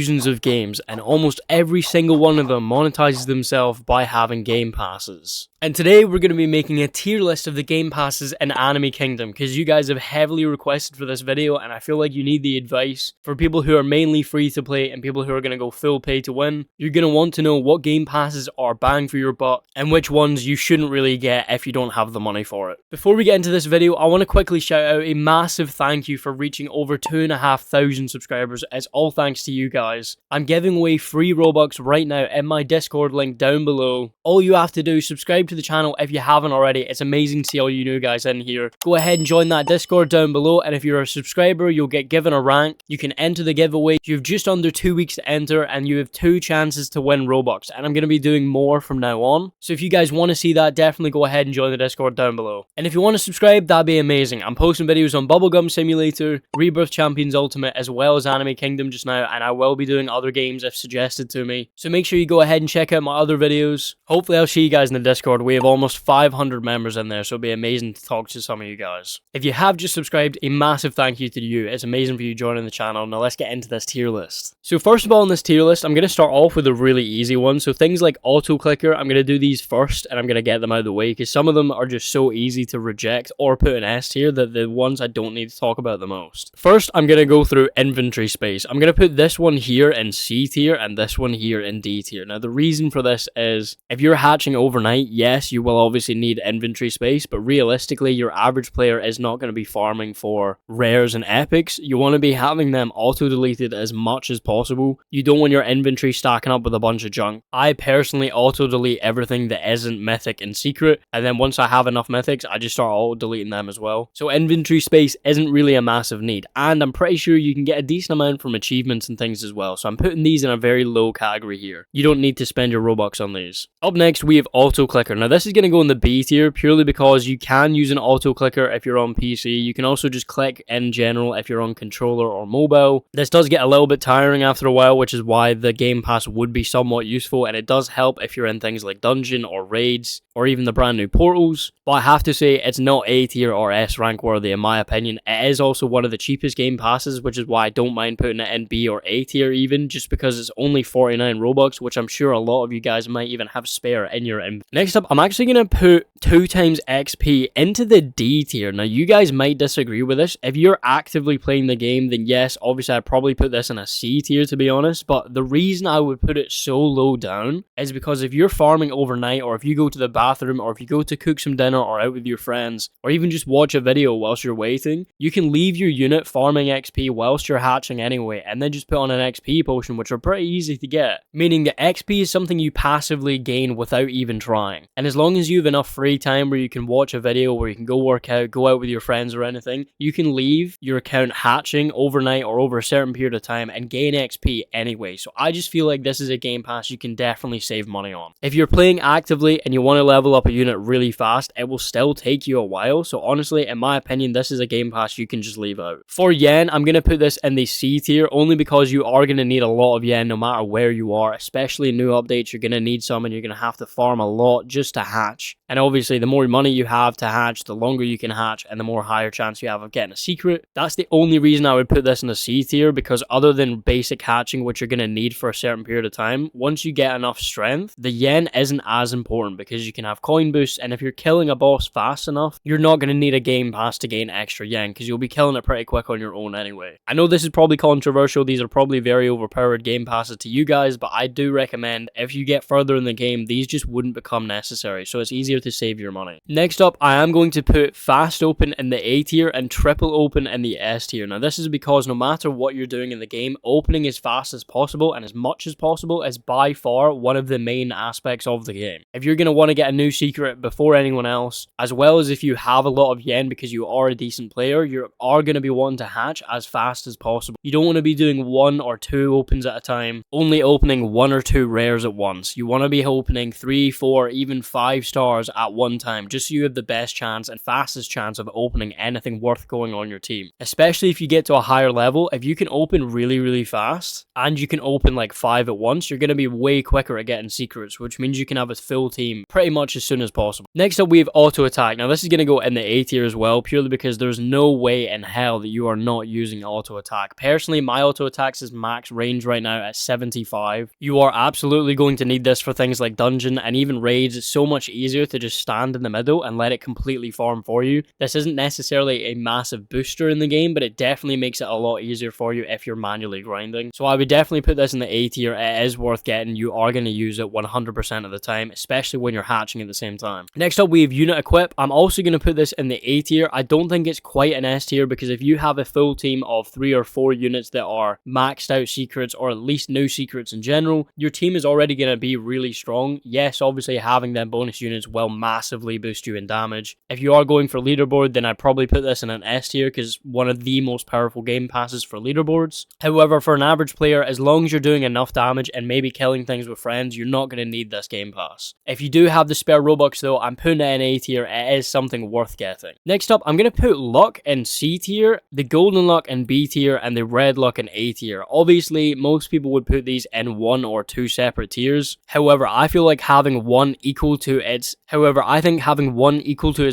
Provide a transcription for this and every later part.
of games, and almost every single one of them monetizes themselves by having game passes. And today we're going to be making a tier list of the game passes in Anime Kingdom, because you guys have heavily requested for this video, and I feel like you need the advice for people who are mainly free to play and people who are going to go full pay to win. You're going to want to know what game passes are bang for your buck and which ones you shouldn't really get if you don't have the money for it. Before we get into this video, I want to quickly shout out a massive thank you for reaching over 2,500 subscribers. It's all thanks to you guys. I'm giving away free Robux right now in my Discord link down below. All you have to do is subscribe to the channel if you haven't already. It's amazing to see all you new guys in here. Go ahead and join that Discord down below, and if you're a subscriber, you'll get given a rank. You can enter the giveaway. You have just under 2 weeks to enter, and you have 2 chances to win Robux, and I'm going to be doing more from now on. So if you guys want to see that, definitely go ahead and join the Discord down below. And if you want to subscribe, that'd be amazing. I'm posting videos on Bubblegum Simulator, Rebirth Champions Ultimate, as well as Anime Kingdom just now, and I will be doing other games if suggested to me. So make sure you go ahead and check out my other videos. Hopefully I'll see you guys in the Discord. We have almost 500 members in there, so it'll be amazing to talk to some of you guys. If you have just subscribed, a massive thank you to you. It's amazing for you joining the channel. Now let's get into this tier list. So first of all, in this tier list, I'm going to start off with a really easy one. So things like auto clicker, I'm going to do these first, and I'm going to get them out of the way, because some of them are just so easy to reject or put in S tier that the ones I don't need to talk about the most. First, I'm going to go through inventory space. I'm going to put this one here in C tier and this one here in D tier. Now the reason for this is, if you're hatching overnight, yes, you will obviously need inventory space, but realistically, your average player is not going to be farming for rares and epics. You want to be having them auto-deleted as much as possible. You don't want your inventory stacking up with a bunch of junk. I personally auto-delete everything that isn't mythic and secret, and then once I have enough mythics, I just start auto-deleting them as well. So inventory space isn't really a massive need, and I'm pretty sure you can get a decent amount from achievements and things as well, so I'm putting these in a very low category here. You don't need to spend your Robux on these. Up next, we have auto clicker. Now this is going to go in the B tier purely because you can use an auto clicker if you're on PC. You can also just click in general if you're on controller or mobile. This does get a little bit tiring after a while, which is why the game pass would be somewhat useful, and it does help if you're in things like dungeon or raids or even the brand new portals. But I have to say, it's not A tier or S rank worthy in my opinion. It is also one of the cheapest game passes, which is why I don't mind putting it in B or A tier even, just because it's only 49 Robux, which I'm sure a lot of you guys might even have spare in your inventory. Next up, I'm actually going to put 2 times XP into the D tier. Now you guys might disagree with this. If you're actively playing the game, then yes, obviously I'd probably put this in a C tier to be honest, but the reason I would put it so low down is because if you're farming overnight, or if you go to the bathroom, or if you go to cook some dinner or out with your friends, or even just watch a video whilst you're waiting, you can leave your unit farming XP whilst you're hatching anyway, and then just put on an XP potion, which are pretty easy to get, meaning that XP is something you passively gain without even trying. And as long as you have enough free time where you can watch a video, where you can go work out, go out with your friends or anything, you can leave your account hatching overnight or over a certain period of time and gain XP anyway. So I just feel like this is a game pass you can definitely save money on. If you're playing actively and you want to level up a unit really fast, it will still take you a while. So honestly, in my opinion, this is a game pass you can just leave out. For yen, I'm going to put this in the C tier only because you are going to need a lot of yen no matter where you are, especially in new updates. You're going to need some, and you're going to have to farm a lot just to hatch. And obviously, the more money you have to hatch, the longer you can hatch, and the more higher chance you have of getting a secret. That's the only reason I would put this in the C tier, because other than basic hatching, which you're going to need for a certain period of time, once you get enough strength, the yen isn't as important because you can have coin boosts, and if you're killing a boss fast enough, you're not going to need a game pass to gain extra yen, because you'll be killing it pretty quick on your own anyway. I know this is probably controversial, these are probably very overpowered game passes to you guys, but I do recommend if you get further in the game, these just wouldn't become necessary, so it's easier to save your money. Next up, I am going to put fast open in the A tier and triple open in the S tier. Now this is because no matter what you're doing in the game, opening as fast as possible and as much as possible is by far one of the main aspects of the game. If you're going to want to get a new secret before anyone else, as well as if you have a lot of yen because you are a decent player, you are going to be wanting to hatch as fast as possible. You don't want to be doing 1 or 2 opens at a time, only opening 1 or 2 rares at once. You want to be opening 3, 4, even 5 stars secrets at one time, just so you have the best chance and fastest chance of opening anything worth going on your team. Especially if you get to a higher level, if you can open really fast, and you can open like 5 at once, you're going to be way quicker at getting secrets, which means you can have a full team pretty much as soon as possible. Next up, we have auto attack. Now this is going to go in the A tier as well, purely because there's no way in hell that you are not using auto attack. Personally, my auto attacks is max range right now at 75. You are absolutely going to need this for things like dungeon and even raids. It's so much easier to just stand in the middle and let it completely farm for you. This isn't necessarily a massive booster in the game, but it definitely makes it a lot easier for you if you're manually grinding. So I would definitely put this in the A tier. It is worth getting. You are going to use it 100% of the time, especially when you're hatching at the same time. Next up, we have unit equip. I'm also going to put this in the A tier. I don't think it's quite an S tier, because if you have a full team of 3 or 4 units that are maxed out secrets, or at least new secrets in general, your team is already going to be really strong. Yes, obviously having them bonus units will massively boost you in damage. If you are going for leaderboard, then I'd probably put this in an S tier, because it's one of the most powerful game passes for leaderboards. However, for an average player, as long as you're doing enough damage and maybe killing things with friends, you're not going to need this game pass. If you do have the spare Robux though, I'm putting it in A tier. It is something worth getting. Next up, I'm going to put luck in C tier, the golden luck in B tier, and the red luck in A tier. Obviously, most people would put these in 1 or 2 separate tiers. However, I feel like having one equal to its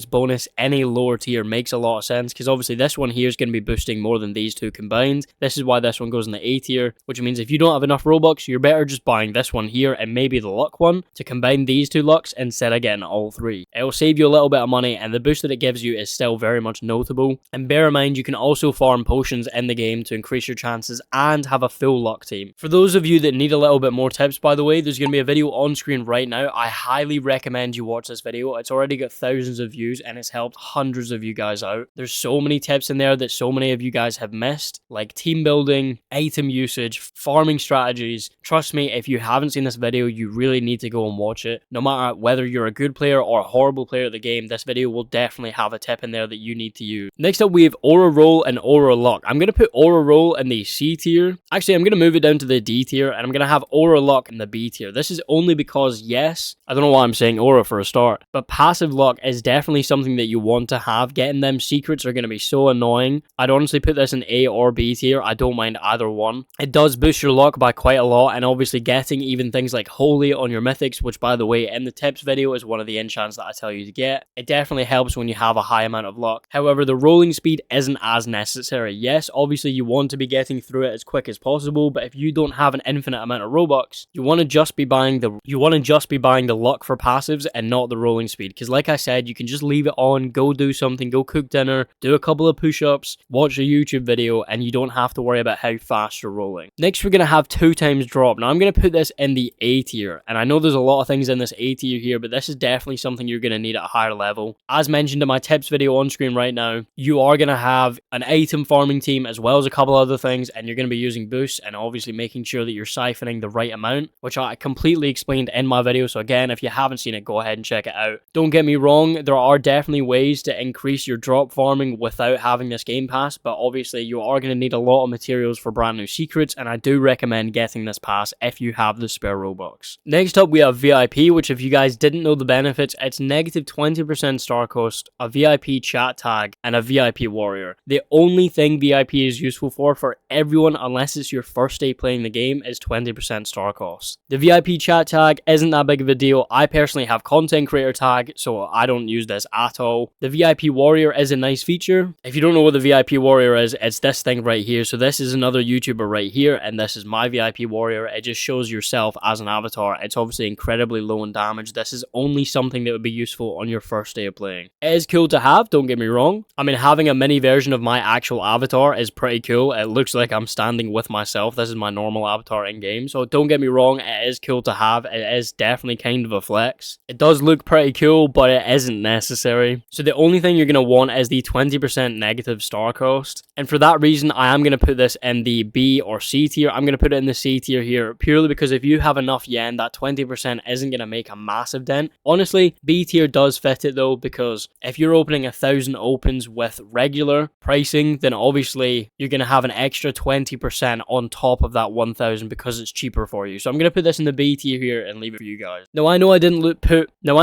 bonus in a lower tier makes a lot of sense, because obviously this one here is going to be boosting more than these two combined. This is why this one goes in the A tier, which means if you don't have enough Robux, you're better just buying this one here and maybe the luck one to combine these 2 lucks instead of getting all 3. It will save you a little bit of money, and the boost that it gives you is still very much notable. And bear in mind, you can also farm potions in the game to increase your chances and have a full luck team. For those of you that need a little bit more tips, by the way, there's going to be a video on screen right now. I highly recommend you watch this video. It's already got thousands of views and it's helped hundreds of you guys out. There's so many tips in there that so many of you guys have missed, like team building, item usage, farming strategies. Trust me, if you haven't seen this video, you really need to go and watch it. No matter whether you're a good player or a horrible player at the game, this video will definitely have a tip in there that you need to use. Next up, we have aura roll and aura luck. I'm going to put aura roll in the C tier. Actually, I'm going to move it down to the D tier, and I'm going to have aura luck in the B tier. This is only because, yes, I don't know why I'm saying aura for a start, but passive luck is definitely something that you want to have. Getting them secrets are going to be so annoying. I'd honestly put this in A or B tier. I don't mind either one. It does boost your luck by quite a lot, and obviously getting even things like holy on your mythics, which by the way in the tips video is one of the enchants that I tell you to get. It definitely helps when you have a high amount of luck. However, the rolling speed isn't as necessary. Yes, obviously you want to be getting through it as quick as possible, but if you don't have an infinite amount of Robux, you want to just be buying the luck for passives and not the rolling speed, because like I said, you can just leave it on, go do something, go cook dinner, do a couple of push-ups, watch a YouTube video, and you don't have to worry about how fast you're rolling. Next, we're going to have 2 times drop. Now I'm going to put this in the A tier, and I know there's a lot of things in this A tier here, but this is definitely something you're going to need at a higher level. As mentioned in my tips video on screen right now, you are going to have an item farming team as well as a couple other things, and you're going to be using boosts and obviously making sure that you're siphoning the right amount, which I completely explained in my video. So again, if you haven't seen it, go ahead and check it out. Don't get me wrong, there are definitely ways to increase your drop farming without having this game pass, but obviously you are going to need a lot of materials for brand new secrets, and I do recommend getting this pass if you have the spare Robux. Next up, we have VIP, which if you guys didn't know the benefits, it's negative 20% star cost, a VIP chat tag, and a VIP warrior. The only thing VIP is useful for everyone, unless it's your first day playing the game, is 20% star cost. The VIP chat tag isn't that big of a deal. I personally have content creator tag, so I don't use this at all. The VIP warrior is a nice feature. If you don't know what the VIP warrior is, it's this thing right here. So this is another YouTuber right here, and this is my VIP warrior. It just shows yourself as an avatar. It's obviously incredibly low in damage. This is only something that would be useful on your first day of playing. It is cool to have, don't get me wrong. I mean, having a mini version of my actual avatar is pretty cool. It looks like I'm standing with myself. This is my normal avatar in game, so don't get me wrong, it is cool to have. It is definitely kind of a flex. It does look pretty cool, but it isn't necessary. So the only thing you're going to want is the 20% negative star cost, and for that reason I am going to put this in the B or C tier. I'm going to put it in the C tier here, purely because if you have enough yen, that 20% isn't going to make a massive dent. Honestly, B tier does fit it though, because if you're opening 1,000 opens with regular pricing, then obviously you're going to have an extra 20% on top of that 1,000 because it's cheaper for you. So I'm going to put this in the B tier here and leave it for you guys. Now I know I didn't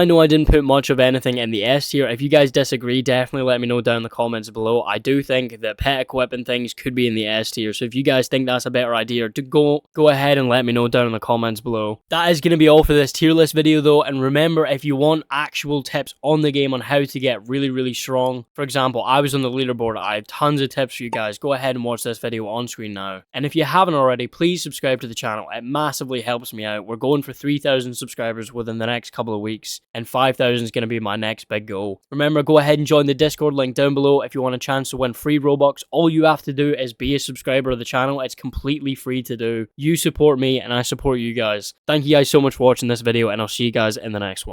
I know I didn't put much of anything in the S tier. If you guys disagree, definitely let me know down in the comments below. I do think that pet equipping things could be in the S tier, so if you guys think that's a better idea, go ahead and let me know down in the comments below. That is going to be all for this tier list video though, and remember, if you want actual tips on the game on how to get really strong, for example, I was on the leaderboard, I have tons of tips for you guys. Go ahead and watch this video on screen now. And if you haven't already, please subscribe to the channel. It massively helps me out. We're going for 3,000 subscribers within the next couple of weeks, and 5,000 is going to be my next big goal. Remember, go ahead and join the Discord link down below if you want a chance to win free Robux. All you have to do is be a subscriber of the channel. It's completely free to do. You support me and I support you guys. Thank you guys so much for watching this video, and I'll see you guys in the next one.